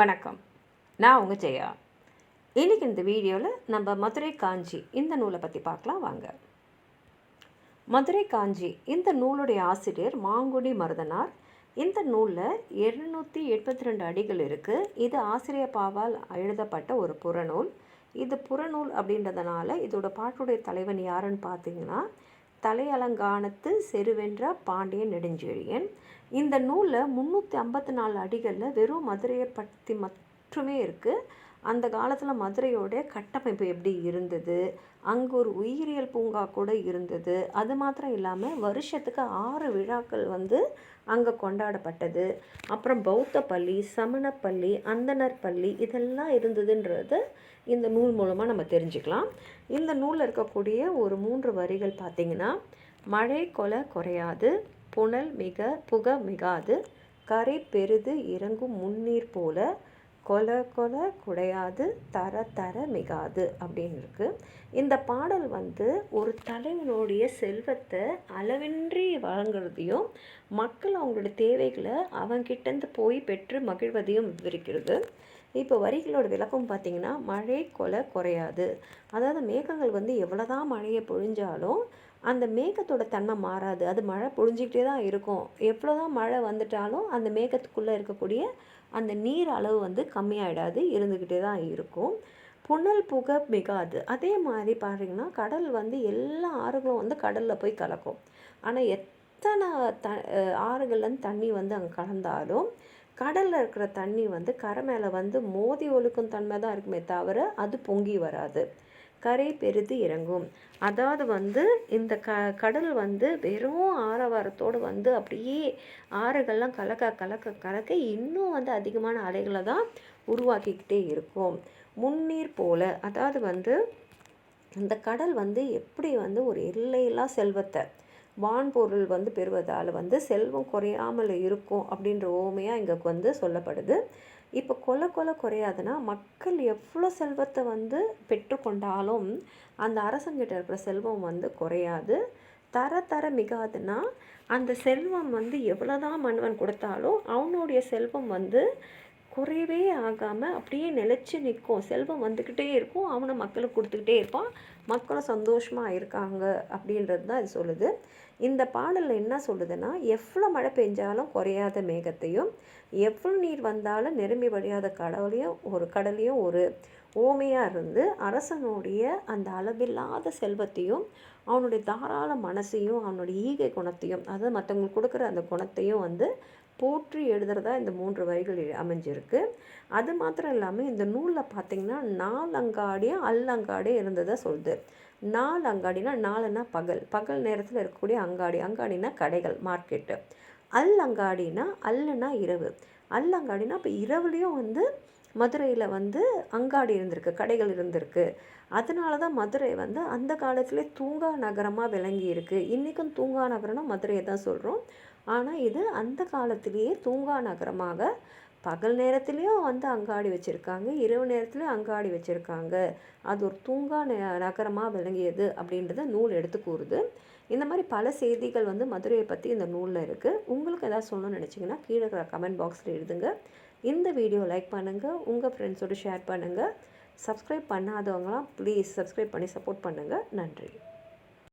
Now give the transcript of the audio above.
வணக்கம். நான் உங்கள் ஜெயா. இன்றைக்கி இந்த வீடியோவில் நம்ம மதுரை காஞ்சி இந்த நூலை பற்றி பார்க்கலாம் வாங்க. மதுரை காஞ்சி இந்த நூலுடைய ஆசிரியர் மாங்குடி மருதனார். இந்த நூலில் 772 அடிகள் இருக்குது. இது ஆசிரியப்பாவால் எழுதப்பட்ட ஒரு புறநூல். இது புறநூல் அப்படின்றதுனால இதோட பாட்டுடைய தலைவன் யாருன்னு பார்த்தீங்கன்னா தலையலங்கானத்து செருவென்ற பாண்டியன் நெடுஞ்செழியன். இந்த நூலில் 354 அடிகளில் வெறும் மதுரையை பற்றி மட்டுமே இருக்குது. அந்த காலத்தில் மதுரையோடைய கட்டமைப்பு எப்படி இருந்தது, அங்கே ஒரு உயிரியல் பூங்கா கூட இருந்தது. அது மாத்திரம் இல்லாமல் வருஷத்துக்கு 6 விழாக்கள் அங்கே கொண்டாடப்பட்டது. அப்புறம் பௌத்த பள்ளி, சமண பள்ளி, அந்தனர் பள்ளி இதெல்லாம் இருந்ததுன்றது இந்த நூல் மூலமாக நம்ம தெரிஞ்சுக்கலாம். இந்த நூலில் இருக்கக்கூடிய ஒரு 3 வரிகள் பார்த்திங்கன்னா, மழை கொலை குறையாது, புனல் புக மிகாது, கரை பெரிது இறங்கும் முன்னீர் போல, கொலை கொலை குடையாது, தர தர மிகாது அப்படின்னு இருக்குது. இந்த பாடல் ஒரு தலைவனுடைய செல்வத்தை அளவின்றி வழங்குறதையும் மக்கள் அவங்களோட தேவைகளை அவங்கிட்டேருந்து போய் பெற்று மகிழ்வதையும் விவரிக்கிறது. இப்போ வரிகளோட விளக்கம் பார்த்திங்கன்னா, மழை கொலை குறையாது. அதாவது மேகங்கள் எவ்வளோதான் மழையை பொழிஞ்சாலும் அந்த மேகத்தோட தன்மை மாறாது. அது மழை பொழிஞ்சிக்கிட்டே தான் இருக்கும். எவ்வளோதான் மழை வந்துட்டாலும் அந்த மேகத்துக்குள்ளே இருக்கக்கூடிய அந்த நீர் அளவு கம்மியாயிடாது, இருந்துக்கிட்டே தான் இருக்கும். புனல் புகை மிகாது. அதே மாதிரி பாருங்கன்னா கடல் எல்லா ஆறுகளும் கடலில் போய் கலக்கும். ஆனால் எத்தனை ஆறுகள்லேருந்து தண்ணி அங்கே கலந்தாலும் கடலில் இருக்கிற தண்ணி கரை மேலே மோதி ஒழுக்கும் தன்மை தான் இருக்குமே தவிர அது பொங்கி வராது. கரை பெரிது இறங்கும். அதாவது இந்த கடல் வெறும் ஆரவாரத்தோடு அப்படியே ஆறுகள்லாம் கலக்க கலக்க கலக்க இன்னும் அதிகமான அலைகளை தான் உருவாக்கிக்கிட்டே இருக்கும். முன்னீர் போல, அதாவது இந்த கடல் எப்படி ஒரு எல்லையில்லா செல்வத்தை வான்பொருள் பெறுவதால் செல்வம் குறையாமல் இருக்கும் அப்படின்ற ஓமையாக இங்கே சொல்லப்படுது. இப்போ கொலை கொலை குறையாதுன்னா மக்கள் எவ்வளோ செல்வத்தை பெற்றுக்கொண்டாலும் அந்த அரசங்கிட்ட இருக்கிற செல்வம் குறையாது. தர தர மிகாதுன்னா அந்த செல்வம் எவ்வளோதான் மன்னவன் கொடுத்தாலும் அவனுடைய செல்வம் குறையவே ஆகாமல் அப்படியே நிலச்சி நிற்கும். செல்வம் வந்துக்கிட்டே இருக்கும், அவனை மக்களுக்கு கொடுத்துக்கிட்டே இருப்பான், மக்களும் சந்தோஷமாக இருக்காங்க அப்படின்றது தான் இது சொல்லுது. இந்த பாடலில் என்ன சொல்லுதுன்னா, எவ்வளோ மழை பெஞ்சாலும் குறையாத மேகத்தையும், எவ்வளோ நீர் வந்தாலும் நிரம்பி வழியாத கடலையும் ஒரு ஓமையாக இருந்து அரசனுடைய அந்த அளவில்லாத செல்வத்தையும் அவனுடைய தாராள மனசையும் அவனுடைய ஈகை குணத்தையும், அதாவது மற்றவங்களுக்கு கொடுக்குற அந்த குணத்தையும் போற்றி எழுதுறதா இந்த 3 வரிகள் அமைஞ்சிருக்கு. அது மாத்திரம் இல்லாமல் இந்த நூலில் பார்த்திங்கன்னா 4 அங்காடியும் அல்லங்காடியும் இருந்ததாக சொல்லுது. 4 அங்காடினா 4ன்னா பகல் நேரத்தில் இருக்கக்கூடிய அங்காடி, அங்காடினா கடைகள், மார்க்கெட்டு. அல்லங்காடினா அல்லுனா இரவு. அல்லங்காடினா இப்போ இரவுலேயும் மதுரையில் அங்காடி இருந்திருக்கு, கடைகள் இருந்திருக்கு. அதனால தான் மதுரை அந்த காலத்திலே தூங்கா நகரமாக விளங்கி இருக்குது. இன்றைக்கும் தூங்கா நகரம்னா மதுரையை தான் சொல்கிறோம். ஆனால் இது அந்த காலத்திலேயே தூங்கா நகரமாக பகல் நேரத்துலேயும் அங்காடி வச்சுருக்காங்க, இரவு நேரத்துலேயும் அங்காடி வச்சுருக்காங்க. அது ஒரு தூங்கா நகரமாக விளங்கியது அப்படின்றத நூல் எடுத்து கூறுது. இந்த மாதிரி பல செய்திகள் மதுரையை பற்றி இந்த நூலில் இருக்குது. உங்களுக்கு எதாவது சொல்லணும்னு நினச்சிங்கன்னா கீழே இருக்கிற கமெண்ட் பாக்ஸில் எழுதுங்க. இந்த வீடியோ லைக் பண்ணுங்கள், உங்கள் ஃப்ரெண்ட்ஸோடு ஷேர் பண்ணுங்கள். சப்ஸ்கிரைப் பண்ணாதவங்களாம் ப்ளீஸ் சப்ஸ்கிரைப் பண்ணி சப்போர்ட் பண்ணுங்கள். நன்றி.